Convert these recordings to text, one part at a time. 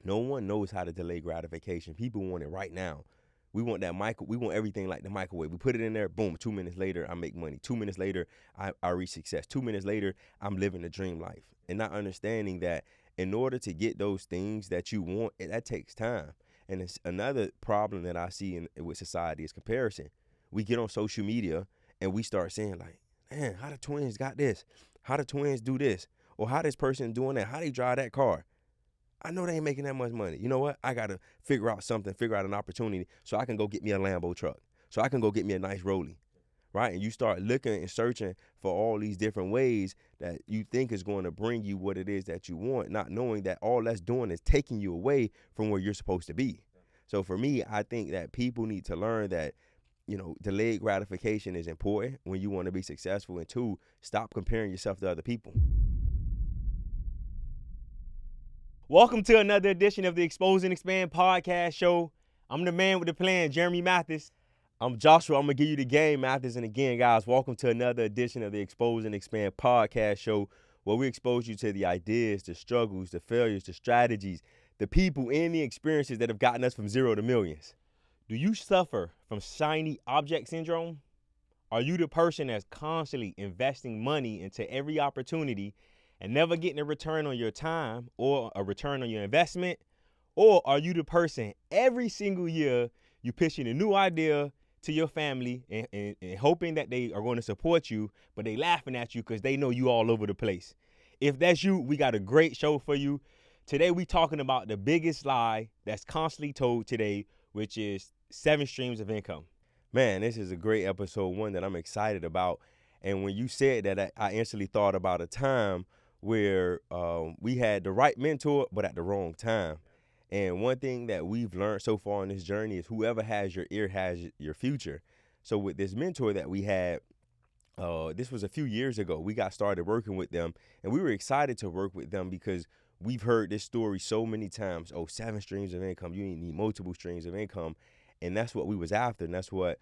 No one knows how to delay gratification. People want it right now. We want we want everything like the microwave. We put it in there, boom, 2 minutes later, I make money. 2 minutes later, I reach success. 2 minutes later, I'm living a dream life. And not understanding that in order to get those things that you want, that takes time. And it's another problem that I see with society is comparison. We get on social media and we start saying like, man, how the twins got this? How the twins do this? Or how this person doing that? How they drive that car? I know they ain't making that much money. You know what? I got to figure out something, figure out an opportunity so I can go get me a Lambo truck, so I can go get me a nice Rollie, right? And you start looking and searching for all these different ways that you think is going to bring you what it is that you want, not knowing that all that's doing is taking you away from where you're supposed to be. So for me, I think that people need to learn that, delayed gratification is important when you want to be successful. And two, stop comparing yourself to other people. Welcome to another edition of the Expose and Expand podcast show. I'm the man with the plan, Jeremy Mathis. I'm Joshua. I'm going to give you the game, Mathis. And again, guys, welcome to another edition of the Expose and Expand podcast show, where we expose you to the ideas, the struggles, the failures, the strategies, the people, and the experiences that have gotten us from zero to millions. Do you suffer from shiny object syndrome? Are you the person that's constantly investing money into every opportunity and never getting a return on your time or a return on your investment? Or are you the person every single year you pitching a new idea to your family and hoping that they are going to support you, but they laughing at you because they know you all over the place? If that's you, we got a great show for you. Today we talking about the biggest lie that's constantly told today, which is 7 streams of income. Man, this is a great episode, one that I'm excited about. And when you said that, I instantly thought about a time where we had the right mentor, but at the wrong time. And one thing that we've learned so far on this journey is whoever has your ear has your future. So with this mentor that we had, this was a few years ago, we got started working with them, and we were excited to work with them because we've heard this story so many times. 7 streams of income. You need multiple streams of income. And that's what we was after, and that's what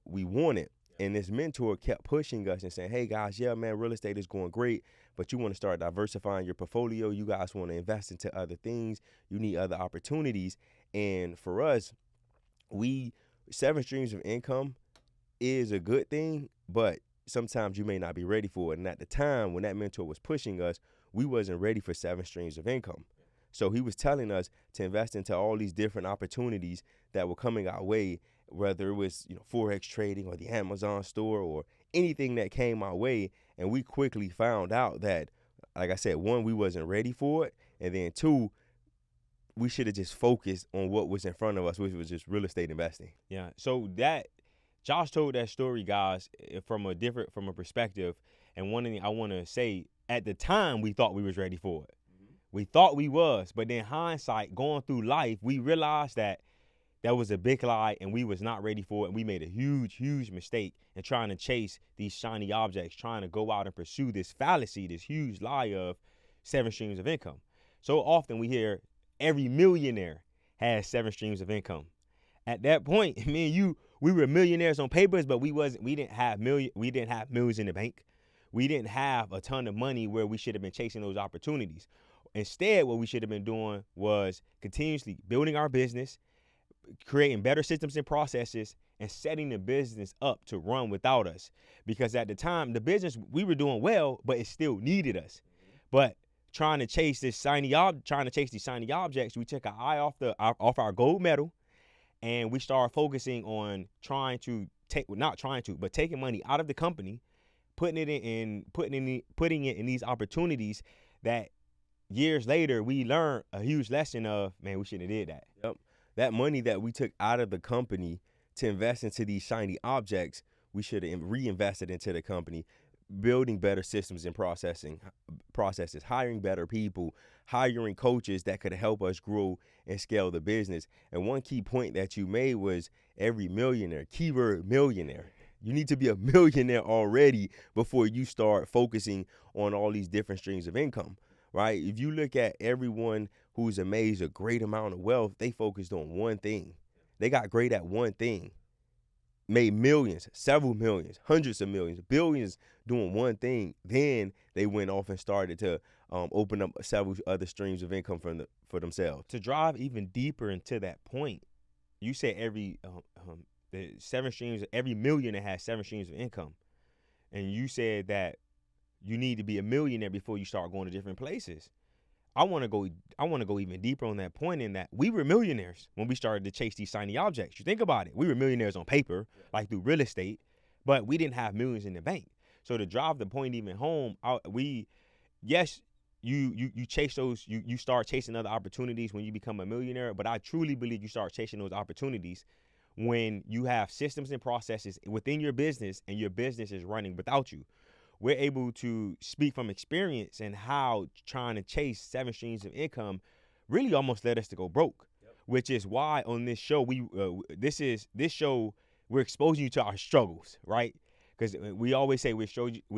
we wanted. And this mentor kept pushing us and saying, hey, guys, yeah, man, real estate is going great, but you want to start diversifying your portfolio. You guys want to invest into other things. You need other opportunities. And for us, 7 streams of income is a good thing, but sometimes you may not be ready for it. And at the time when that mentor was pushing us, we wasn't ready for 7 streams of income. So he was telling us to invest into all these different opportunities that were coming our way, whether it was Forex trading or the Amazon store or anything that came our way. And we quickly found out that, like I said, 1, we wasn't ready for it. And then 2, we should have just focused on what was in front of us, which was just real estate investing. Yeah. So that Josh told that story, guys, from a perspective. And one thing I want to say, at the time, we thought we was ready for it. We thought we was, but then hindsight, going through life, we realized that was a big lie and we was not ready for it. And we made a huge, huge mistake in trying to chase these shiny objects, trying to go out and pursue this fallacy, this huge lie of 7 streams of income. So often we hear every millionaire has 7 streams of income. At that point, me and you, we were millionaires on papers, but we didn't have millions in the bank. We didn't have a ton of money where we should have been chasing those opportunities. Instead, what we should have been doing was continuously building our business, creating better systems and processes, and setting the business up to run without us. Because at the time, the business, we were doing well, but it still needed us. But trying to chase these shiny objects, we took our eye off our gold medal, and we started focusing on taking money out of the company, putting it in these opportunities that years later, we learned a huge lesson of, man, we shouldn't have did that. Yep. That money that we took out of the company to invest into these shiny objects, we should have reinvested into the company, building better systems and processes, hiring better people, hiring coaches that could help us grow and scale the business. And one key point that you made was every millionaire, keyword millionaire. You need to be a millionaire already before you start focusing on all these different streams of income. Right? If you look at everyone who's amazed a great amount of wealth, they focused on one thing. They got great at one thing, made millions, several millions, hundreds of millions, billions doing one thing. Then they went off and started to open up several other streams of income for themselves. To drive even deeper into that point, you said the 7 streams, every millionaire has 7 streams of income. And you said that you need to be a millionaire before you start going to different places. I want to go even deeper on that point, in that we were millionaires when we started to chase these shiny objects. You think about it. We were millionaires on paper, like through real estate, but we didn't have millions in the bank. So to drive the point even home, you chase those, you start chasing other opportunities when you become a millionaire, but I truly believe you start chasing those opportunities when you have systems and processes within your business and your business is running without you. We're able to speak from experience and how trying to chase 7 streams of income really almost led us to go broke, which is why on this show, this show, we're exposing you to our struggles, right? Because we always say we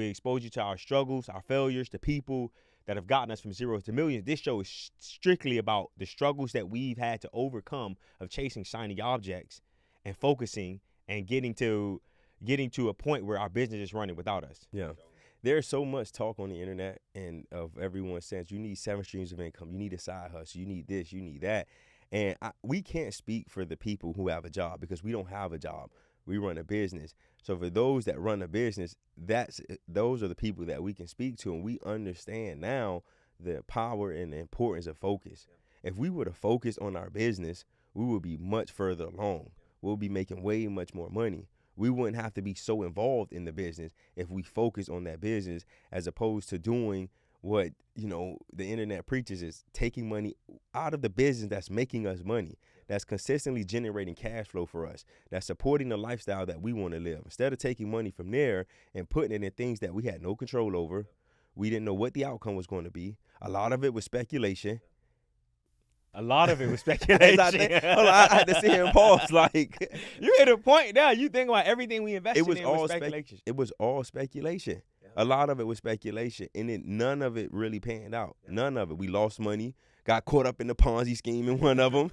expose you to our struggles, our failures, the people that have gotten us from zeros to millions. This show is strictly about the struggles that we've had to overcome of chasing shiny objects and focusing and getting to a point where our business is running without us. Yeah. There's so much talk on the internet and of everyone saying you need 7 streams of income, you need a side hustle, you need this, you need that. And we can't speak for the people who have a job because we don't have a job. We run a business. So for those that run a business, those are the people that we can speak to, and we understand now the power and the importance of focus. If we were to focus on our business, we would be much further along. We'll be making way much more money. We wouldn't have to be so involved in the business if we focus on that business, as opposed to doing what, the internet preaches, is taking money out of the business that's making us money, that's consistently generating cash flow for us, that's supporting the lifestyle that we want to live. Instead of taking money from there and putting it in things that we had no control over, we didn't know what the outcome was going to be. A lot of it was speculation. A lot of it was speculation. I had to sit here and pause. Like, you hit a point now. You think about everything we invested in was speculation. It was all speculation. Yeah. A lot of it was speculation, and then none of it really panned out. Yeah. None of it. We lost money, got caught up in the Ponzi scheme in one of them.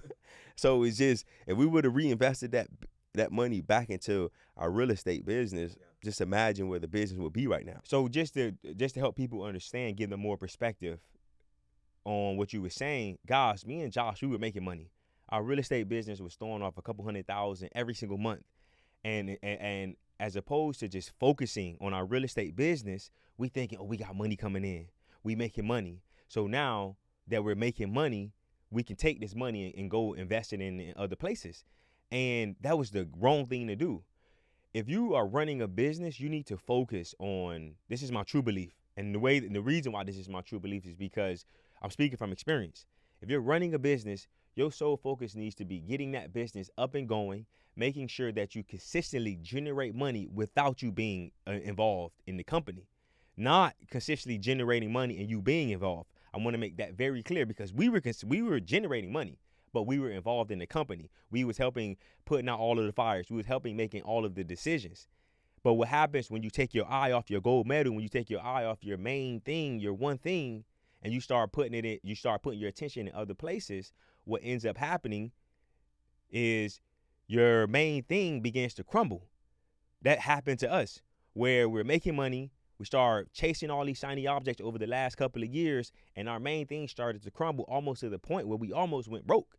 So it's just, if we would have reinvested that money back into our real estate business, just imagine where the business would be right now. So just to help people understand, give them more perspective on what you were saying, guys, me and Josh, we were making money. Our real estate business was throwing off a couple $100,000 every single month. And as opposed to just focusing on our real estate business, we thinking, we got money coming in. We making money. So now that we're making money, we can take this money and go invest it in other places. And that was the wrong thing to do. If you are running a business, you need to focus on, this is my true belief. And the reason why this is my true belief is because I'm speaking from experience. If you're running a business, your sole focus needs to be getting that business up and going, making sure that you consistently generate money without you being involved in the company, not consistently generating money and you being involved. I want to make that very clear, because we were generating money, but we were involved in the company. We was helping putting out all of the fires. We was helping making all of the decisions. But what happens when you take your eye off your gold medal, when you take your eye off your main thing, your one thing, and you start putting your attention in other places, what ends up happening is your main thing begins to crumble. That happened to us, where we're making money. We start chasing all these shiny objects over the last couple of years, and our main thing started to crumble, almost to the point where we almost went broke.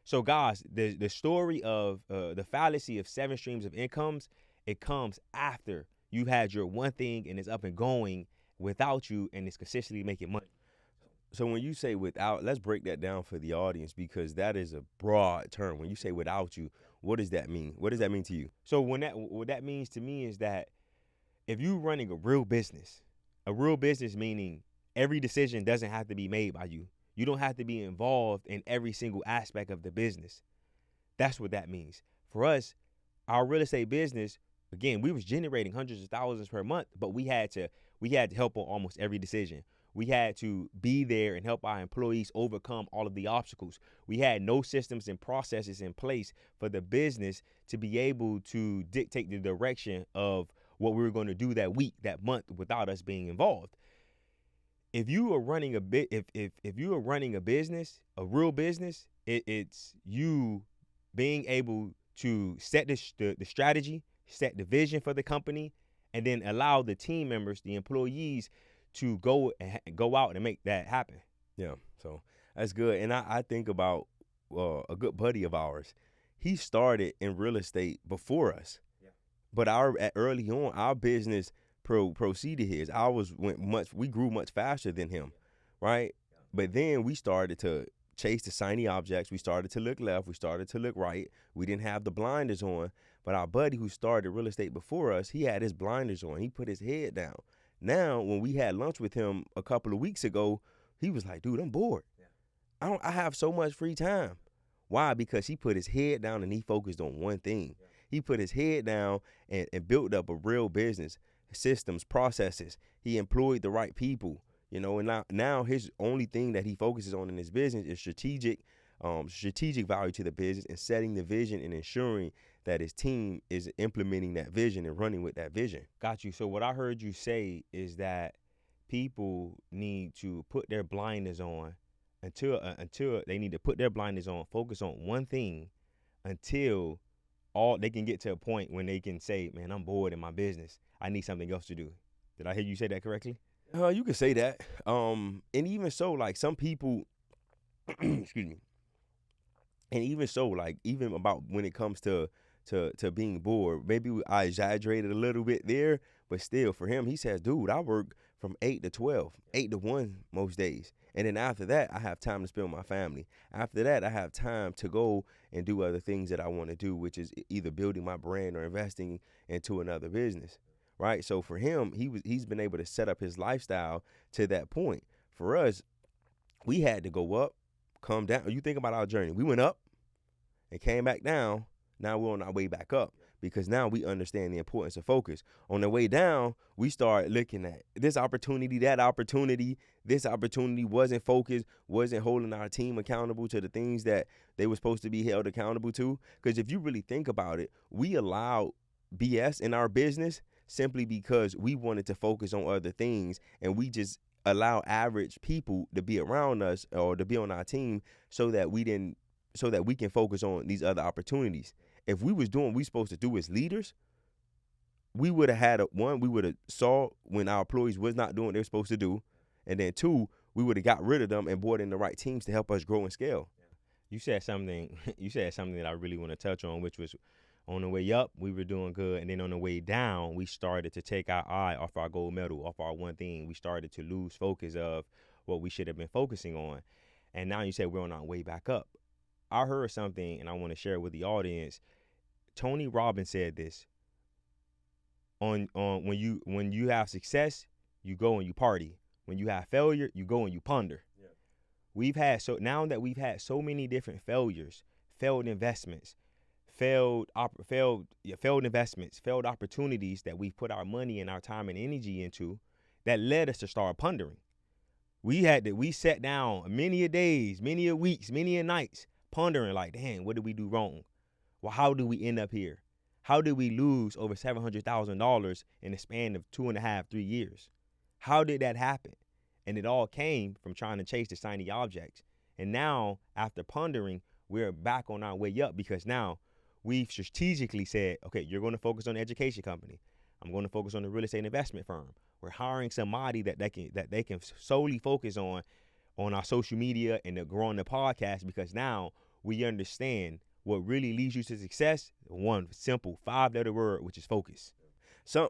So guys, the story of the fallacy of 7 streams of incomes, it comes after you've had your one thing and it's up and going without you, and it's consistently making money. So when you say without, let's break that down for the audience, because that is a broad term. When you say without you, what does that mean? What does that mean to you? So what that means to me is that if you're running a real business meaning every decision doesn't have to be made by you. You don't have to be involved in every single aspect of the business. That's what that means. For us, our real estate business, again, we was generating hundreds of thousands per month, but we had to help on almost every decision. We had to be there and help our employees overcome all of the obstacles. We had no systems and processes in place for the business to be able to dictate the direction of what we were going to do that week, that month, without us being involved. If you are running if you are running a business, a real business, it's you being able to set the strategy, set the vision for the company, and then allow the team members, the employees, to go out and make that happen. Yeah, so that's good. And I think about a good buddy of ours. He started in real estate before us, but early on our business proceeded his. We grew much faster than him, right? But then we started to chase the shiny objects. We started to look left. We started to look right. We didn't have the blinders on. But our buddy who started real estate before us, he had his blinders on. He put his head down. Now, when we had lunch with him a couple of weeks ago, he was like, dude, I'm bored. I have so much free time. Why? Because he put his head down and he focused on one thing. He put his head down and built up a real business, systems, processes. He employed the right people, and now his only thing that he focuses on in his business is strategic value to the business and setting the vision and ensuring that his team is implementing that vision and running with that vision. Got you. So what I heard you say is that people need to put their blinders on until they need to put their blinders on, focus on one thing until they can get to a point when they can say, man, I'm bored in my business. I need something else to do. Did I hear you say that correctly? You can say that. And even so, like some people, excuse me. And even so, like even about when it comes to being bored, maybe I exaggerated a little bit there, but still for him, he says, dude, I work from 8 to 12, 8 to 1 most days. And then after that, I have time to spend with my family. After that, I have time to go and do other things that I want to do, which is either building my brand or investing into another business, right? So for him, he's been able to set up his lifestyle to that point. For us, we had to go up, come down. You think about our journey. We went up and came back down. Now we're on our way back up because now we understand the importance of focus. On the way down, we start looking at this opportunity, that opportunity. This opportunity wasn't focused, wasn't holding our team accountable to the things that they were supposed to be held accountable to. Because if you really think about it, we allowed BS in our business simply because we wanted to focus on other things, and we just allow average people to be around us or to be on our team so that we can focus on these other opportunities. If we was doing what we supposed to do as leaders, we would have had we would have saw when our employees was not doing what they're supposed to do. And then 2, we would have got rid of them and brought in the right teams to help us grow and scale. You said something that I really want to touch on, which was on the way up, we were doing good. And then on the way down, we started to take our eye off our gold medal, off our one thing. We started to lose focus of what we should have been focusing on. And now you said we're on our way back up. I heard something, and I want to share it with the audience. Tony Robbins said this. On when you have success, you go and you party. When you have failure, you go and you ponder. Yeah. Now that we've had so many different failures, failed investments, failed investments, failed opportunities that we've put our money and our time and energy into, that led us to start pondering. We sat down many a days, many a weeks, many a nights, pondering like, dang, what did we do wrong? Well, how do we end up here? How did we lose over $700,000 in the span of 2.5, 3 years? How did that happen? And it all came from trying to chase the shiny objects. And now, after pondering, we're back on our way up because now we've strategically said, okay, you're going to focus on the education company. I'm going to focus on the real estate investment firm. We're hiring somebody that they can solely focus on our social media and growing the podcast because now we understand what really leads you to success. One simple 5-letter word, which is focus.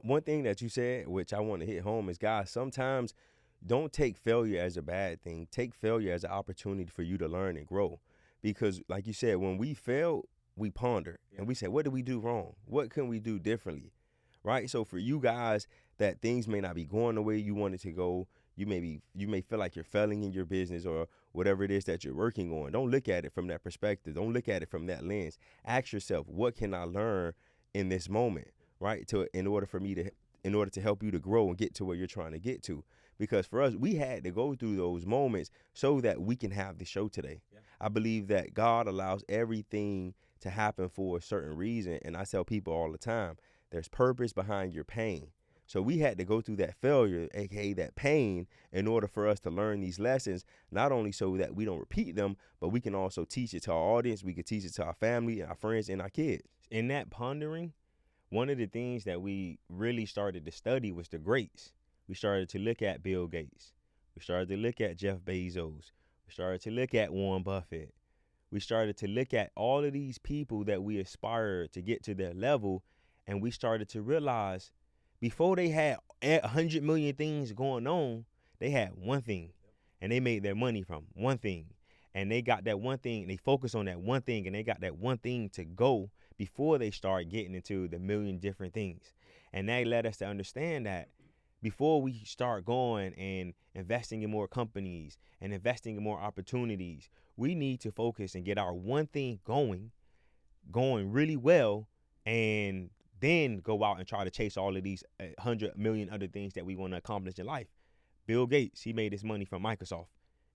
One thing that you said, which I want to hit home, is, guys, sometimes don't take failure as a bad thing. Take failure as an opportunity for you to learn and grow. Because, like you said, when we fail, we ponder. And we say, what did we do wrong? What can we do differently? Right? So for you guys that things may not be going the way you want it to go, you may feel like you're failing in your business or whatever it is that you're working on. Don't look at it from that perspective. Don't look at it from that lens. Ask yourself, what can I learn in this moment? Right, in order to help you to grow and get to where you're trying to get to. Because for us, we had to go through those moments so that we can have the show today. Yeah. I believe that God allows everything to happen for a certain reason. And I tell people all the time, there's purpose behind your pain. So we had to go through that failure, aka that pain, in order for us to learn these lessons, not only so that we don't repeat them, but we can also teach it to our audience. We can teach it to our family, our friends, and our kids. In that pondering, one of the things that we really started to study was the greats. We started to look at Bill Gates. We started to look at Jeff Bezos. We started to look at Warren Buffett. We started to look at all of these people that we aspired to get to their level, and we started to realize before they had 100 million things going on, they had one thing, and they made their money from one thing. And they got that one thing, and they focused on that one thing, and they got that one thing to go before they start getting into the million different things. And that led us to understand that before we start going and investing in more companies and investing in more opportunities, we need to focus and get our one thing going really well, and then go out and try to chase all of these 100 million other things that we want to accomplish in life. Bill Gates, he made his money from Microsoft.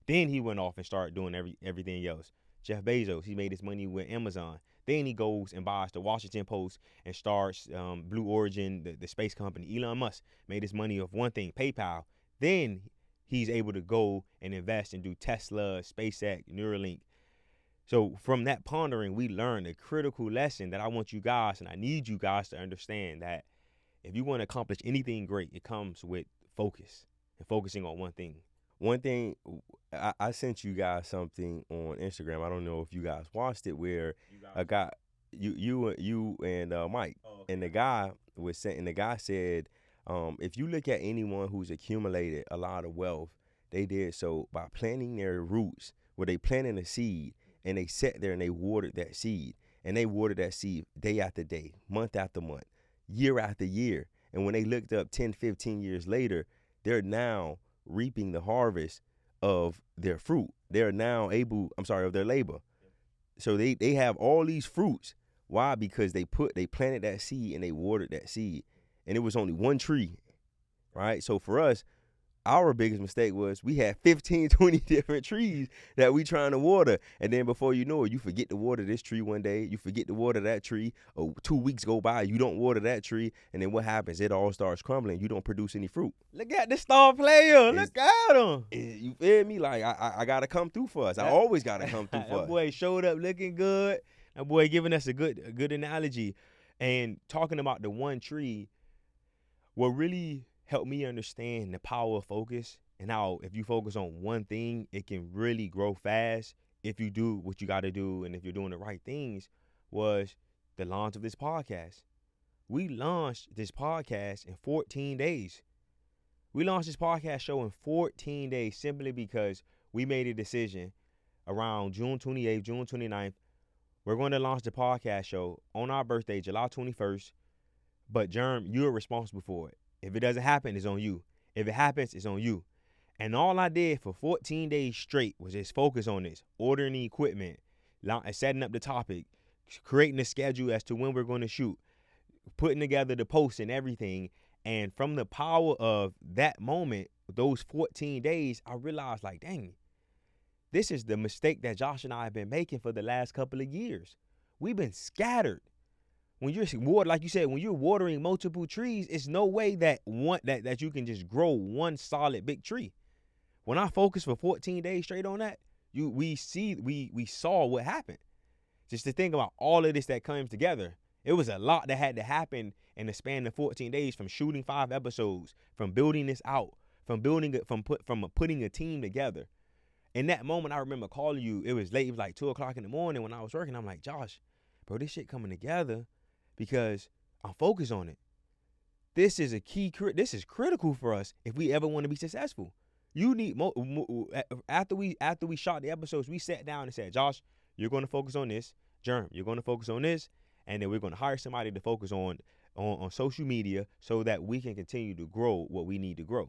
Then he went off and started doing everything else. Jeff Bezos, he made his money with Amazon. Then he goes and buys the Washington Post and starts Blue Origin, the space company. Elon Musk made his money off one thing, PayPal. Then he's able to go and invest and do Tesla, SpaceX, Neuralink. So from that pondering, we learned a critical lesson that I want you guys, and I need you guys to understand, that if you want to accomplish anything great, it comes with focus and focusing on one thing. One thing, I sent you guys something on Instagram. I don't know if you guys watched it, where a guy, you and Mike, and the guy was saying, and the guy said, if you look at anyone who's accumulated a lot of wealth, they did so by planting their roots, where they planted a seed and they sat there and they watered that seed, and they watered that seed day after day, month after month, year after year. And when they looked up 10, 15 years later, they're now reaping the harvest of their fruit. They're now of their labor. So they have all these fruits. Why? Because they planted that seed and they watered that seed. And it was only one tree, right? So for us, our biggest mistake was we had 15, 20 different trees that we trying to water. And then before you know it, you forget to water this tree one day. You forget to water that tree. Or 2 weeks go by, you don't water that tree. And then what happens? It all starts crumbling. You don't produce any fruit. Look at the star player. Look at him. You feel me? Like, I got to come through for us. I always got to come through for us. That boy showed up looking good. That boy giving us a good analogy. And talking about the one tree, what really helped me understand the power of focus, and how if you focus on one thing, it can really grow fast if you do what you got to do and if you're doing the right things, was the launch of this podcast. We launched this podcast in 14 days. We launched this podcast show in 14 days simply because we made a decision around June 28th, June 29th. We're going to launch the podcast show on our birthday, July 21st. But Germ, you're responsible for it. If it doesn't happen, it's on you. If it happens, it's on you. And all I did for 14 days straight was just focus on this, ordering the equipment, setting up the topic, creating a schedule as to when we're going to shoot, putting together the posts and everything. And from the power of that moment, those 14 days, I realized, like, dang, this is the mistake that Josh and I have been making for the last couple of years. We've been scattered. When you're like you said, when you're watering multiple trees, it's no way that you can just grow one solid big tree. When I focused for 14 days straight on that, we saw what happened. Just to think about all of this that comes together, it was a lot that had to happen in the span of 14 days, from shooting 5 episodes, from building this out, from putting a team together. In that moment, I remember calling you. It was late. It was like 2 o'clock in the morning when I was working. I'm like, Josh, bro, this shit coming together because I'm focused on it. This is this is critical for us if we ever want to be successful. You need after we shot the episodes, we sat down and said, Josh, you're going to focus on this. Germ, you're going to focus on this, and then we're going to hire somebody to focus on social media so that we can continue to grow what we need to grow.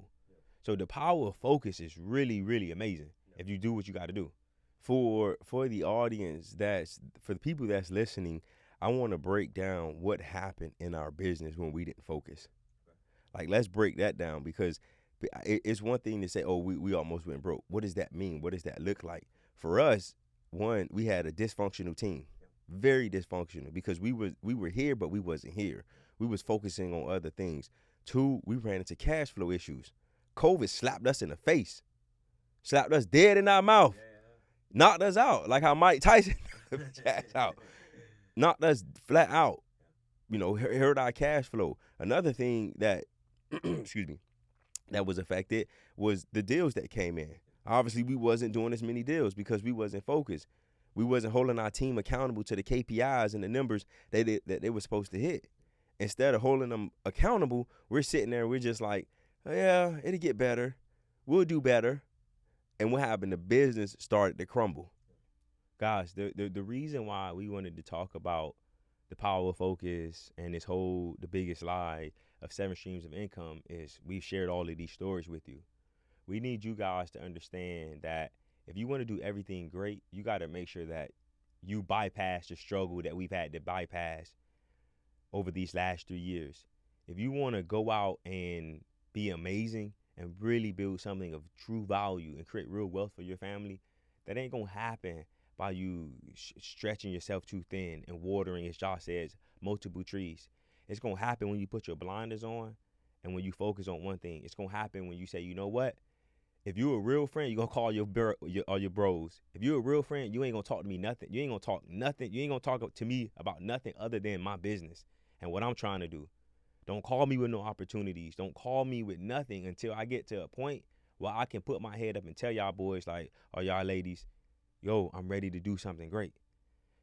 So the power of focus is really, really amazing if you do what you got to do. For the audience, for the people that's listening, I want to break down what happened in our business when we didn't focus. Like, let's break that down, because it's one thing to say, oh, we almost went broke. What does that mean? What does that look like? For us, one, we had a dysfunctional team, very dysfunctional, because we were here, but we wasn't here. We was focusing on other things. 2, we ran into cash flow issues. COVID slapped us in the face, slapped us dead in our mouth, knocked us out, like how Mike Tyson out. Knocked us flat out, hurt our cash flow. Another thing that, excuse me, that was affected was the deals that came in. Obviously, we wasn't doing as many deals because we wasn't focused. We wasn't holding our team accountable to the KPIs and the numbers that they were supposed to hit. Instead of holding them accountable, we're sitting there, we're just like, oh, yeah, it'll get better. We'll do better. And what happened? The business started to crumble. Guys, the reason why we wanted to talk about the power of focus and this whole the biggest lie of 7 streams of income is we've shared all of these stories with you. We need you guys to understand that if you want to do everything great, you got to make sure that you bypass the struggle that we've had to bypass over these last 3 years. If you want to go out and be amazing and really build something of true value and create real wealth for your family, that ain't gonna happen by you stretching yourself too thin and watering, as Josh says, multiple trees. It's gonna happen when you put your blinders on and when you focus on one thing. It's gonna happen when you say, you know what? If you're a real friend, you're gonna call your bros. If you're a real friend, you ain't gonna talk to me nothing. You ain't gonna talk nothing. You ain't gonna talk to me about nothing other than my business and what I'm trying to do. Don't call me with no opportunities. Don't call me with nothing until I get to a point where I can put my head up and tell y'all boys, like, or y'all ladies, yo, I'm ready to do something great.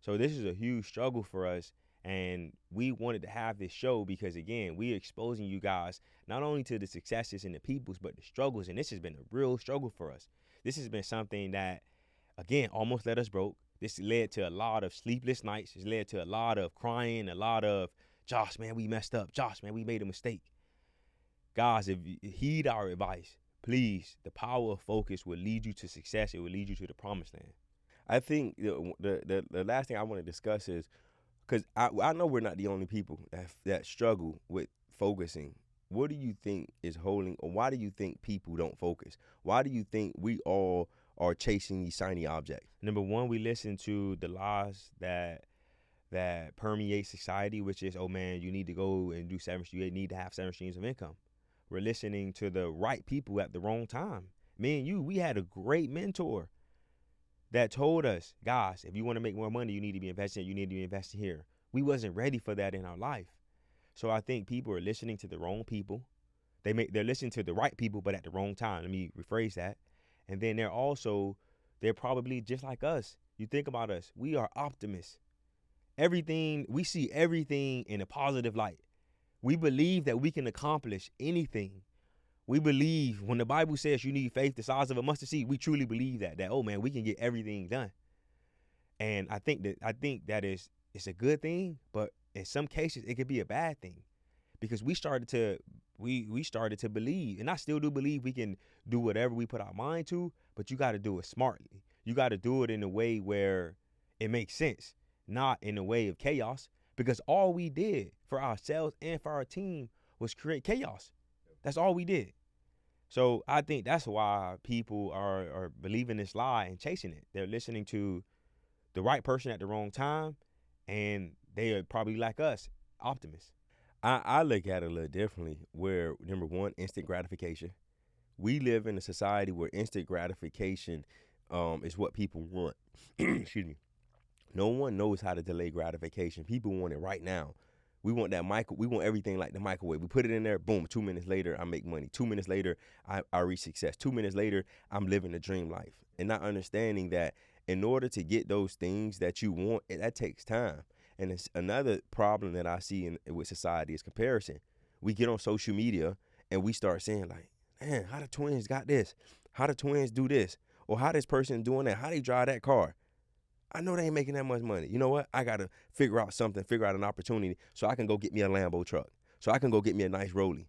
So this is a huge struggle for us. And we wanted to have this show because, again, we're exposing you guys not only to the successes and the peoples, but the struggles. And this has been a real struggle for us. This has been something that, again, almost let us broke. This led to a lot of sleepless nights. It's led to a lot of crying, a lot of, Josh, man, we messed up. Josh, man, we made a mistake. Guys, if you heed our advice, please, the power of focus will lead you to success. It will lead you to the promised land. I think the last thing I want to discuss is, because I know we're not the only people that struggle with focusing. What do you think is holding, or why do you think people don't focus? Why do you think we all are chasing these shiny objects? Number one, we listen to the lies that permeate society, which is, oh man, you need to go and do you need to have 7 streams of income. We're listening to the right people at the wrong time. Me and you, we had a great mentor that told us, guys, if you want to make more money, you need to be investing. You need to be investing here. We wasn't ready for that in our life. So I think people are listening to the wrong people. They're listening to the right people, but at the wrong time. Let me rephrase that. And then they're probably just like us. You think about us. We are optimists. We see everything in a positive light. We believe that we can accomplish anything. We believe when the Bible says you need faith the size of a mustard seed, we truly believe that oh man, we can get everything done. And I think that it's a good thing, but in some cases it could be a bad thing, because we started to believe, and I still do believe we can do whatever we put our mind to, but you got to do it smartly. You got to do it in a way where it makes sense, not in a way of chaos, because all we did for ourselves and for our team was create chaos. That's all we did. So I think that's why people are believing this lie and chasing it. They're listening to the right person at the wrong time, and they are probably like us, optimists. I look at it a little differently, where, number one, instant gratification. We live in a society where instant gratification is what people want. Excuse me. No one knows how to delay gratification. People want it right now. We want we want everything like the microwave. We put it in there, boom, 2 minutes later, I make money. 2 minutes later, I reach success. 2 minutes later, I'm living a dream life. And not understanding that in order to get those things that you want, that takes time. And it's another problem that I see with society is comparison. We get on social media and we start saying, like, man, how the twins got this? How the twins do this? Or how this person doing that? How they drive that car? I know they ain't making that much money. You know what? I got to figure out an opportunity so I can go get me a Lambo truck, so I can go get me a nice Rollie,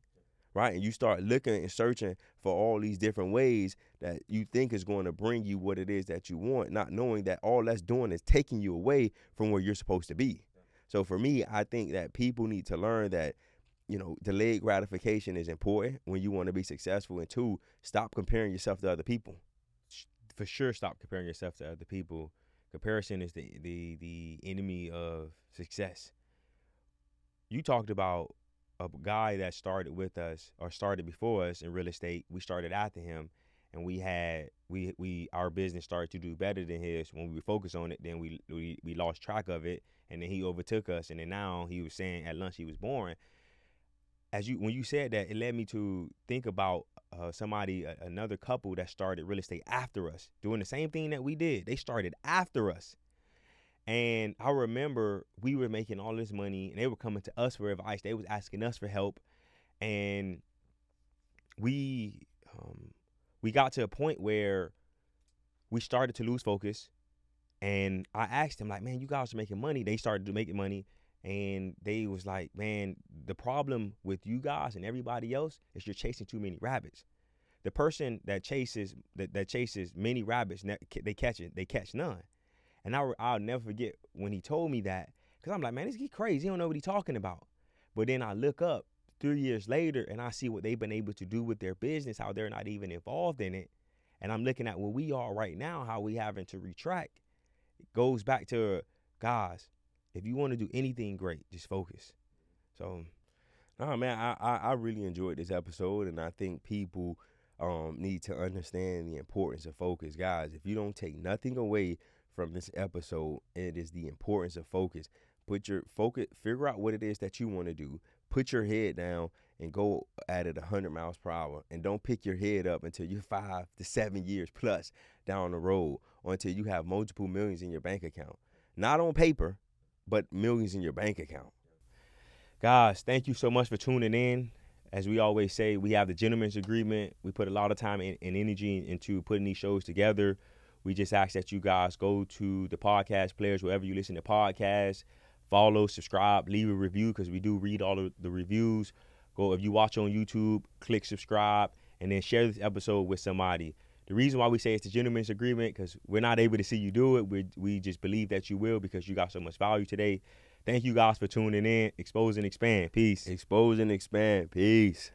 right? And you start looking and searching for all these different ways that you think is going to bring you what it is that you want, not knowing that all that's doing is taking you away from where you're supposed to be. So for me, I think that people need to learn that, delayed gratification is important when you want to be successful. And two, stop comparing yourself to other people. For sure, stop comparing yourself to other people. Comparison is the enemy of success. You talked about a guy that started with us or started before us in real estate. We started after him, and our business started to do better than his. When we focused on it, then we lost track of it, and then he overtook us. And then now he was saying at lunch he was boring. when you said that, it led me to think about another couple that started real estate after us, doing the same thing that we did. They started after us. And I remember we were making all this money and they were coming to us for advice. They was asking us for help. And we got to a point where we started to lose focus. And I asked them, like, man, you guys are making money. They started making money. And they was like, man, the problem with you guys and everybody else is you're chasing too many rabbits. The person that chases many rabbits, they catch none. And I'll never forget when he told me that, because I'm like, man, this is crazy. He don't know what he's talking about. But then I look up 3 years later and I see what they've been able to do with their business, how they're not even involved in it. And I'm looking at where we are right now, how we having to retract. It goes back to, guys, if you want to do anything great, just focus. So, nah, man, I really enjoyed this episode, and I think people need to understand the importance of focus. Guys, if you don't take nothing away from this episode, it is the importance of focus. Put your focus, figure out what it is that you want to do. Put your head down and go at it 100 miles per hour. And don't pick your head up until you're 5 to 7 years plus down the road, or until you have multiple millions in your bank account. Not on paper, but millions in your bank account. Guys, thank you so much for tuning in. As we always say, we have the gentleman's agreement. We put a lot of time and energy into putting these shows together. We just ask that you guys go to the podcast players, wherever you listen to podcasts, follow, subscribe, leave a review, because we do read all of the reviews. Go, if you watch on YouTube, click subscribe, and then share this episode with somebody. The reason why we say it's the gentleman's agreement, because we're not able to see you do it. We just believe that you will, because you got so much value today. Thank you guys for tuning in. Expose and expand. Peace. Expose and expand. Peace.